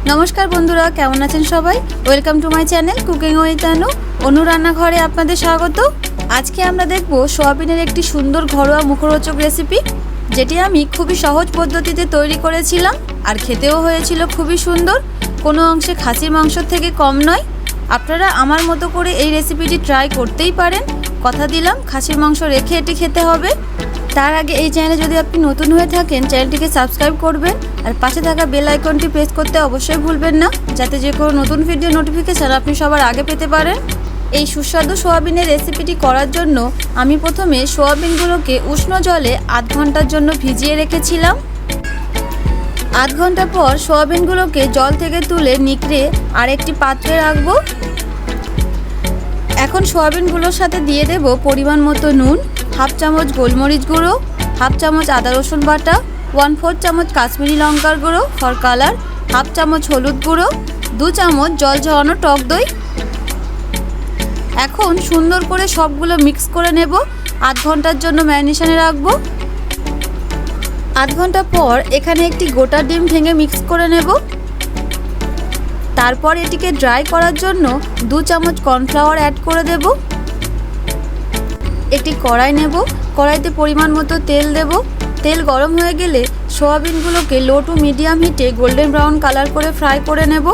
नमस्कार बंधुरा केमन आছেন सबाई welcome to my channel cooking with Anu Anu रान्नाघरे आपनादेर स्वागत। आज के आमरा देखबो सोयाबिनेर एकटी सुंदर घरोया मुखरोचक रेसिपि जेटी आमी खूबই सहज पद्धतिते तैरी करेছিলাম আর খেতেও হয়েছিল খুবই সুন্দর। কোনো অংশে খাসির মাংস থেকে কম নয়। আপনারা আমার মতো করে এই রেসিপিটি ট্রাই করতেই পারেন। কথা দিলাম খাসির মাংস রেখে এটি খেতে হবে। তার আগে এই চ্যানেলে যদি আপনি নতুন হয়ে থাকেন চ্যানেলটিকে সাবস্ক্রাইব করবেন আর পাশে থাকা বেল আইকনটি প্রেস করতে অবশ্যই ভুলবেন না, যাতে যে কোনো নতুন ভিডিও নোটিফিকেশন আপনি সবার আগে পেতে পারেন। এই সুস্বাদু সোয়াবিনের রেসিপিটি করার জন্য আমি প্রথমে সোয়াবিনগুলোকে উষ্ণ জলে আধ ঘন্টার জন্য ভিজিয়ে রেখেছিলাম। আধ ঘন্টা পর সোয়াবিনগুলোকে জল থেকে তুলে নিকড়ে আরেকটি পাত্রে রাখবো। এখন সোয়াবিনগুলোর সাথে দিয়ে দেব পরিমাণ মতো নুন, হাফ চামচ গোলমরিচ গুঁড়ো, হাফ চামচ আদা রসুন বাটা, 1/4 চামচ কাশ্মীরি লঙ্কার গুঁড়ো ফর কালার, হাফ চামচ হলুদ গুঁড়ো, 2 চামচ জল ঝরানো টক দই। এখন সুন্দর করে সবগুলো মিক্স করে নেব। আধ ঘন্টার জন্য ম্যারিনেশনে রাখবো। আধ ঘন্টা পর এখানে একটি গোটা ডিম ভেঙে মিক্স করে নেব। তারপর এটিকে ড্রাই করার জন্য 2 চামচ কর্নফ্লাওয়ার অ্যাড করে দেব। একটি কড়াই নেব, কড়াইতে পরিমাণ মতো তেল দেব। তেল গরম হয়ে গেলে সোয়াবিনগুলোকে লো টু মিডিয়াম হিটে গোল্ডেন ব্রাউন কালার করে ফ্রাই করে নেব।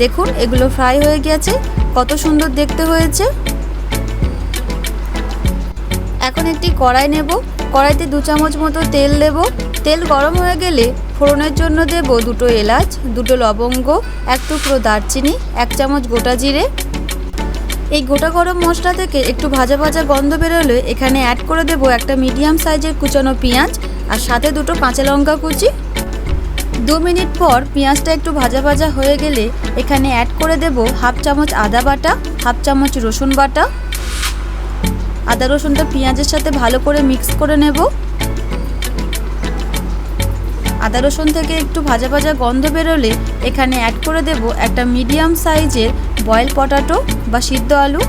দেখুন এগুলো ফ্রাই হয়ে গেছে, কত সুন্দর দেখতে হয়েছে। এখন একটি কড়াই নেব, কড়াইতে 2 চামচ মতো তেল দেব। তেল গরম হয়ে গেলে ফোড়নের জন্য দেব 2টো এলাচ, 2টো লবঙ্গ, 1 টুকরো দারচিনি, 1 চামচ গোটা জিরে। এই গোটা গরম মশলা থেকে একটু ভাজা ভাজা গন্ধ বেরোলে এখানে অ্যাড করে দেব একটা মিডিয়াম সাইজের কুচানো পেঁয়াজ আর সাথে 2টো কাঁচা লঙ্কা কুচি। 2 মিনিট পর পেঁয়াজটা একটু ভাজা ভাজা হয়ে গেলে এখানে অ্যাড করে দেব হাফ চামচ আদা বাটা, হাফ চামচ রসুন বাটা। আদা রসুনটা পেঁয়াজের সাথে ভালো করে মিক্স করে নেব। আদা রসুন থেকে একটু ভাজা ভাজা গন্ধ বেরোলে এখানে অ্যাড করে দেব একটা মিডিয়াম সাইজের বয়েল পটাটো বা সিদ্ধ আলু।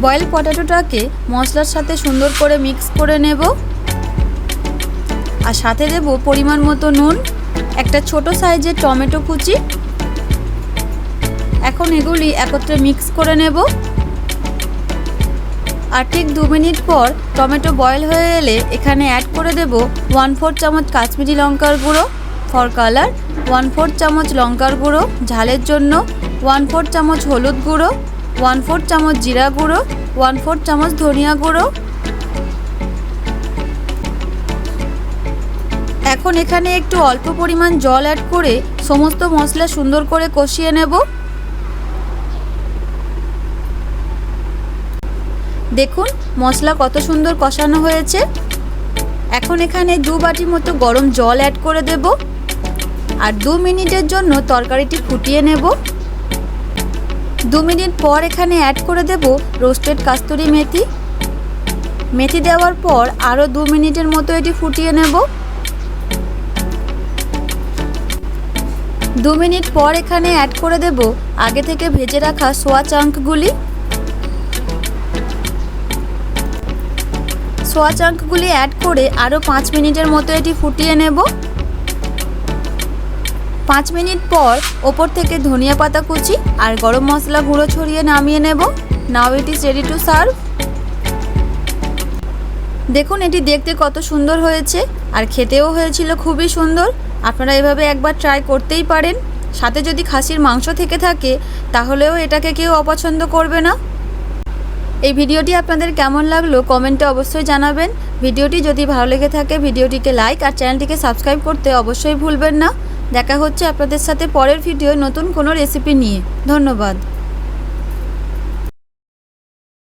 বয়েল পটাটোটাকে মশলার সাথে সুন্দর করে মিক্স করে নেব আর সাথে দেব পরিমাণ মতো নুন, একটা ছোট সাইজের টমেটো কুচি। এখন এগুলি একত্রে মিক্স করে নেব। আর ঠিক 2 মিনিট পর টমেটো বয়েল হয়ে এলে এখানে অ্যাড করে দেব 1/4 চামচ কাশ্মীরি লঙ্কার গুঁড়ো ফর কালার, 1/4 চামচ লঙ্কার গুঁড়ো ঝালের জন্য, 1/4 চামচ হলুদ গুঁড়ো, 1/4 চামচ জিরা গুঁড়ো, 1/4 চামচ ধনিয়া গুঁড়ো। এখন এখানে একটু অল্প পরিমাণ জল অ্যাড করে সমস্ত মশলা সুন্দর করে কষিয়ে নেব। দেখুন মশলা কত সুন্দর কষানো হয়েছে। এখন এখানে 2 বাটি মতো গরম জল অ্যাড করে দেব আর 2 মিনিটের জন্য তরকারিটি ফুটিয়ে নেব। 2 মিনিট পর এখানে অ্যাড করে দেব রোস্টেড কাস্তুরি মেথি। মেথি দেওয়ার পর আরও 2 মিনিটের মতো এটি ফুটিয়ে নেব। 2 মিনিট পর এখানে অ্যাড করে দেব আগে থেকে ভেজে রাখা সোয়া চাঙ্কগুলি। সোয়া চাঙ্কগুলি অ্যাড করে আরও 5 মিনিটের মতো এটি ফুটিয়ে নেব। 5 মিনিট পর ওপর থেকে ধনিয়া পাতা কুচি আর গরম মশলা গুঁড়ো ছড়িয়ে নামিয়ে নেব। Now it is ready to serve. দেখুন এটি দেখতে কত সুন্দর হয়েছে আর খেতেও হয়েছিল খুবই সুন্দর। আপনারা এভাবে একবার ট্রাই করতেই পারেন। সাথে যদি খাসির মাংস থেকে থাকে তাহলেও এটাকে কেউ অপছন্দ করবে না। এই ভিডিওটি আপনাদের কেমন লাগলো কমেন্টে অবশ্যই জানাবেন। ভিডিওটি যদি ভালো লেগে থাকে ভিডিওটিকে লাইক আর চ্যানেলটিকে সাবস্ক্রাইব করতে অবশ্যই ভুলবেন না। দেখা হচ্ছে আপনাদের সাথে পরের ভিডিও নতুন কোনো রেসিপি নিয়ে। ধন্যবাদ।